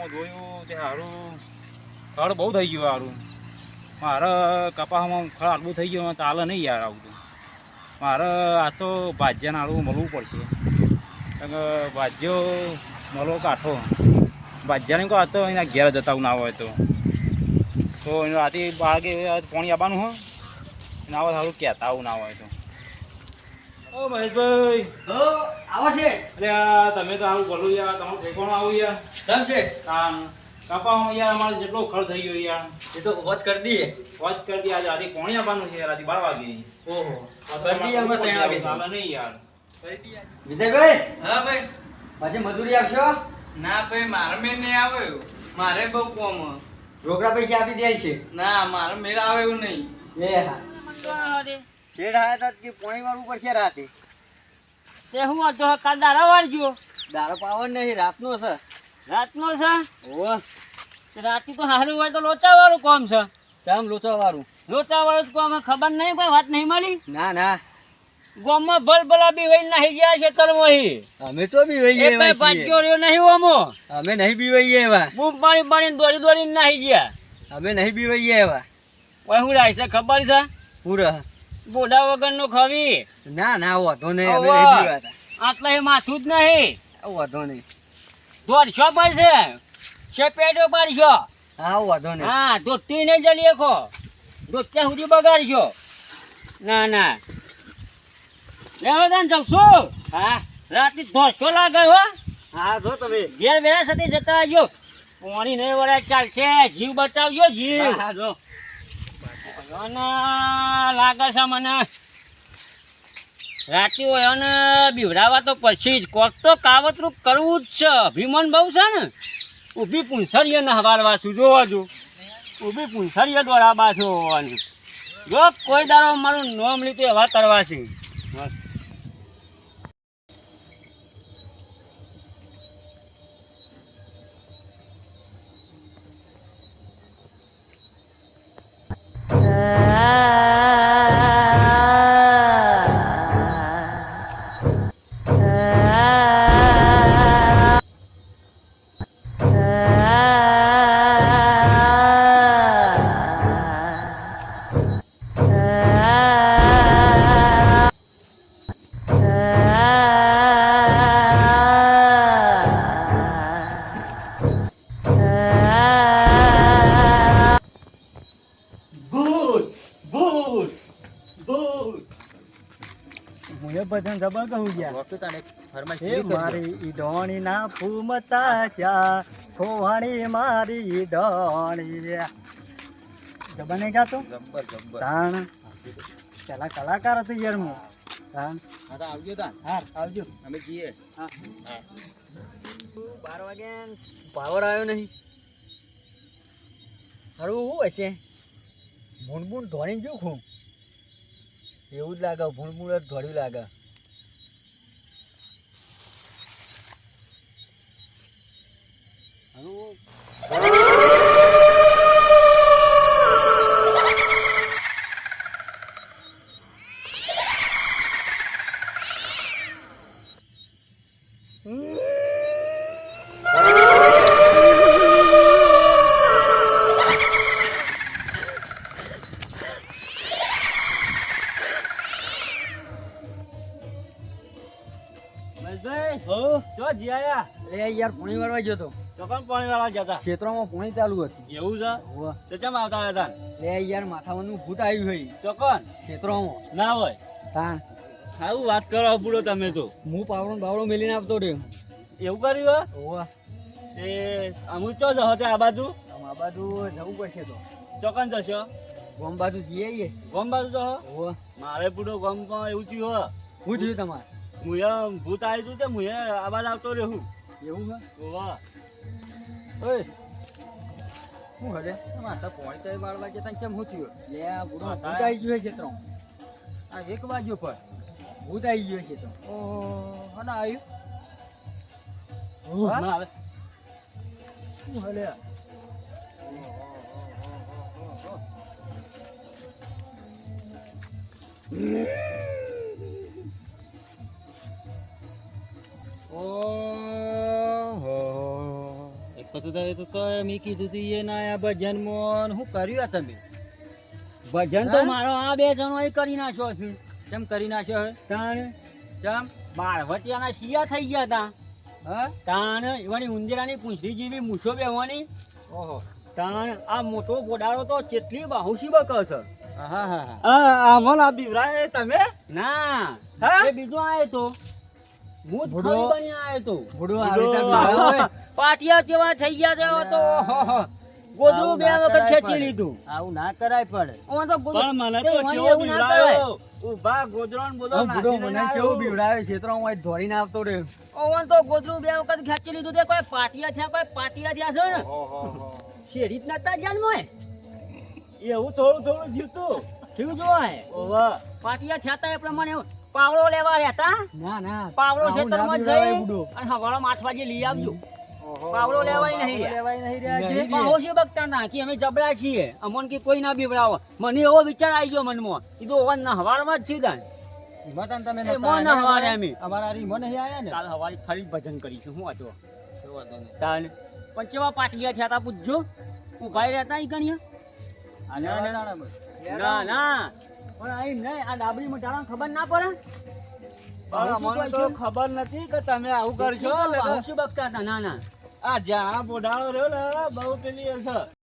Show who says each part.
Speaker 1: કપામાં જોયું તે સારું ખડ બહુ થઈ ગયું સારું. મારે કપામાં ખડ આટલું થઈ ગયું ચાલે નહીં યાર. આવું તો મારે આ તો ભાજ્યાને આડું મળવું પડશે. કારણ કે ભાજ્યો મળવો કાઠો. ભાજ્યાને કહો તો એના ઘેર જતા ના હોય તો એનું રાતે બાળકે પાણી આવવાનું હોય ના હોય સારું કહેતા આવું ના હોય તો. ઓ મહેશભાઈ
Speaker 2: આવો છે.
Speaker 1: અરે તમે તો આવું બોલું યાર. તમારું ઠેકાણું આવું યાર.
Speaker 2: કેમ છે?
Speaker 1: કપામાં યાર અમારે જેટલો ખર્ચ થઈ ગયો યાર.
Speaker 2: એ તો વોચ કરી દઈએ.
Speaker 1: વોચ કરી દઈએ. આજે રાતે પાણી આવવાનું છે રાતે 12 વાગે.
Speaker 2: ઓહો કરી અમે 3 વાગે
Speaker 1: ચાલે નહીં યાર.
Speaker 2: વિજયભાઈ.
Speaker 3: હા ભાઈ.
Speaker 2: આજે મજૂરી આપશો?
Speaker 3: ના ભાઈ મારે મેળ નહીં આવે. મારે બહુ કોમ.
Speaker 2: રોકડા પૈસા આપી દે છે.
Speaker 3: ના મારે મેળ આવે એવું નહીં.
Speaker 2: એ હા શેડ આયા કે પાણી વાળું પડશે રાતે.
Speaker 4: તે હું હતો કાલ દારા વાળજો.
Speaker 2: દારો પાવર નહીં રાતનો છે.
Speaker 4: રાતનો છે.
Speaker 2: ઓહ
Speaker 4: રાતે તો સારું હોય તો લોચા વાળું કામ છે.
Speaker 2: ચામ લોચા વાળું.
Speaker 4: લોચા વાળું કામ ખબર નહીં કોઈ વાત નહીં મળી.
Speaker 2: ના ના
Speaker 4: ગામમાં ભલભલા બી વહી નાહી ગયા છે તરમોહી.
Speaker 2: અમે તો બી વઈએ
Speaker 4: એક કઈ પાછો રહ્યો નહીં ઓમો.
Speaker 2: અમે નહીં બી વઈએ એવા.
Speaker 4: બૂમ પાણી પાણી દોડી દોડીને નાહી ગયા.
Speaker 2: અમે નહીં બી વઈએ એવા.
Speaker 4: ઓય હું લાય છે ખબર છે?
Speaker 2: પૂરા
Speaker 4: બોડા વગરનો ખવી.
Speaker 2: ના ના વાંધો નહીં. અમે નહીં પીવાતા.
Speaker 4: આટલા એ માથું જ નહીં.
Speaker 2: વાંધો નહીં.
Speaker 4: દોઢસો પડશે. શેપેટો પાડશો.
Speaker 2: હા વાંધો નહીં.
Speaker 4: હા ધોતી નહીં જલીએ ખો. ધોત્યા સુધી બગાડશો. ના ના લેવો તાન જવશું. હા રાતે ધોસો લાગે હો.
Speaker 2: હા જો તમે
Speaker 4: ઘેર વેળા સાથે જતા આવજો. પાણી નહીં વળે ચાલશે. જીવ બચાવજો જીવ.
Speaker 2: હા જો
Speaker 4: લાગે છે મને રાતે હોય ને બીવડાવવા તો પછી જ કોક તો કાવતરું કરવું જ છે. ભીમન બહુ છે ને ઊભી પૂંછડીએ ને હવારવા છું. જોવા જો ઊભી પૂંછડીએ દોડાવવા છો. જો કોઈ દાડો મારું નોમ લીધું એવા કરવા છે.
Speaker 2: મારી ઈડોણી ના ફૂમતા ચા ખોવાણી મારી ઈડોણી જબને ગાતો તાણ પેલા કલાકાર હતો યાર હું તાણ
Speaker 1: આવજો તાન.
Speaker 2: હા આવજો
Speaker 1: અમે જઈએ.
Speaker 2: 12 વાગે પાવર આવ્યો નહીં. હારું શું હશે? ભૂંડ ધોઈને જો ખૂબ એવું જ લાગે. ભૂંડ જ ધોડ્યું લાગે. યાર પાણી વાળવા ગયો તો.
Speaker 4: ચોકન પાણી વાળા જતા
Speaker 2: ક્ષેત્રમાં પાણી ચાલુ હતું.
Speaker 4: એવું છે તો કેમ આવતા હતા?
Speaker 2: યાર માથામાં ભૂત આવ્યું હોય
Speaker 4: ચોકન
Speaker 2: ક્ષેત્રમાં
Speaker 4: ના હોય.
Speaker 2: તાણ
Speaker 4: આવું વાત કરો પૂરો તમે તો.
Speaker 2: હું પાવડો બાવડો મેલીને આવતો રહ્યો.
Speaker 4: એવું કર્યું?
Speaker 2: હોવા
Speaker 4: એ અમુક ચો જશો તે આ બાજુ?
Speaker 2: આ બાજુ જવું પડશે તો.
Speaker 4: ચોકન જશો?
Speaker 2: ગોમ બાજુ જઈએ.
Speaker 4: ગોમ બાજુ જશો?
Speaker 2: હોવા
Speaker 4: મારે પૂરો ગોમ એવું થયું હો.
Speaker 2: શું થયું તમારે?
Speaker 4: મુએ ભૂત આવ્યું છે. મુએ આ બાજુ આવતો રહ્યું.
Speaker 2: એવું છે?
Speaker 4: ઓવા
Speaker 2: ઓય શું હલે માતા પોણી તો વાળવા જતા કેમ શું થયું? લે આ બુડો ભૂત આવી ગયો છે ક્ષેત્રમાં. આ એક બાજુ પર ભૂત આવી ગયો છે તો. ઓહો હના આવ્યું
Speaker 4: ના આવે.
Speaker 2: શું હલે?
Speaker 4: એક તો
Speaker 2: પછી તો એ તો મેં કીધું તું એ ના આયા ભજનમાં ને શું કર્યું આ તમે
Speaker 4: ભજન તો
Speaker 2: હા?
Speaker 4: મારો આ બે જણો એ કરી નાખ્યો છે
Speaker 2: કેમ કરી નાખ્યો હે
Speaker 4: તાણ
Speaker 2: ચમ
Speaker 4: બાળવટિયાના શિયા થઈ ગયા તા
Speaker 2: હા
Speaker 4: તાણ એવાની ઉંદેરાની પૂંછડી જેવી મૂછો બેવાની
Speaker 2: ઓહો
Speaker 4: તાણ આ મોટો ગોડાળો તો કેટલી બાહુસી બક છે
Speaker 2: હા હા હા
Speaker 4: આમોન આ બીવરાય તમે ના
Speaker 2: હા?
Speaker 4: એ બીજો આયો તો હું જ
Speaker 2: ભૂડો?
Speaker 4: ખરી બની આયો તો
Speaker 2: ભૂડો આવી રીતે બીવરાયો હોય?
Speaker 4: પાટિયા જેવા થઈ ગયા છે હવે તો ગોદરું બે
Speaker 2: આવું ના
Speaker 4: વખત
Speaker 2: કરાય
Speaker 4: ખેંચી
Speaker 2: પણ.
Speaker 4: લીધું
Speaker 2: આવું ના કરાય પડે
Speaker 4: ઓમાં તો ગોદરું-
Speaker 5: પણ મને
Speaker 4: તે
Speaker 5: તો
Speaker 4: વળી
Speaker 5: કેવો
Speaker 4: એવું ના કરાય.
Speaker 5: બીવડાયો. ઊભા ગોદરોન બોદરો
Speaker 2: ભૂડો
Speaker 5: નાખીને
Speaker 2: મને
Speaker 5: આવ્યો.
Speaker 2: કેવું બીવડાવે ક્ષેત્રમાં ધોરીને આવતો રહ્યો
Speaker 4: ઓમાં તો ગોદરું બે વખત ખેંચી લીધું તે કોઈ પાટિયા થયા કોઈ પાટિયા થયા છે ને શેરી જ નતા જન્મોય
Speaker 5: એવું થોડું થોડું જીવતું
Speaker 4: થયું જોય
Speaker 5: ઓવા
Speaker 4: પાટિયા થયા તા એ પ્રમાણે પાવડો લેવા રહેતા
Speaker 2: ના ના
Speaker 4: પાવડો
Speaker 2: આવું ના
Speaker 4: ખેતરમાં
Speaker 2: બીવડાવાય
Speaker 4: જઈ
Speaker 2: ભૂડો.
Speaker 4: અને હવાળા 8 વાગે લઈ આવજો પાવડો લેવાય નહીં રહ્યા.
Speaker 2: લેવાય નહીં રહ્યા
Speaker 4: એ
Speaker 2: જે
Speaker 4: બાહોશી બકતા ના કે અમે જબડા છીએ અમોન કે કોઈ ના બીવડાવો મને એવો વિચાર આવી ગયો મનમાં કીધું ઓવા ના હવારમાં જ છે દાન
Speaker 2: મતન તમે
Speaker 4: એ
Speaker 2: નતા
Speaker 4: મોં ના હવારે અમે.
Speaker 2: અમારા રી મને આયા ને
Speaker 4: કાલ હવારે ફરી ભજન કરીશું હું હતો તાન પણ કેવા પાટિયા થયા તા પૂછજો ઉભાઈ રહેતા ઈ ગણ્યા ના ના પણ આઈ નહીં આ ડાબરી મટાડા ખબર ના પડે
Speaker 5: પણ અમને તો ખબર નથી કે તમે આવું કરશો
Speaker 4: બાહોશી બકતા હતા ના ના
Speaker 5: આ જ્યાં બોડાળો રહ્યો ને બહુ પેલી હશે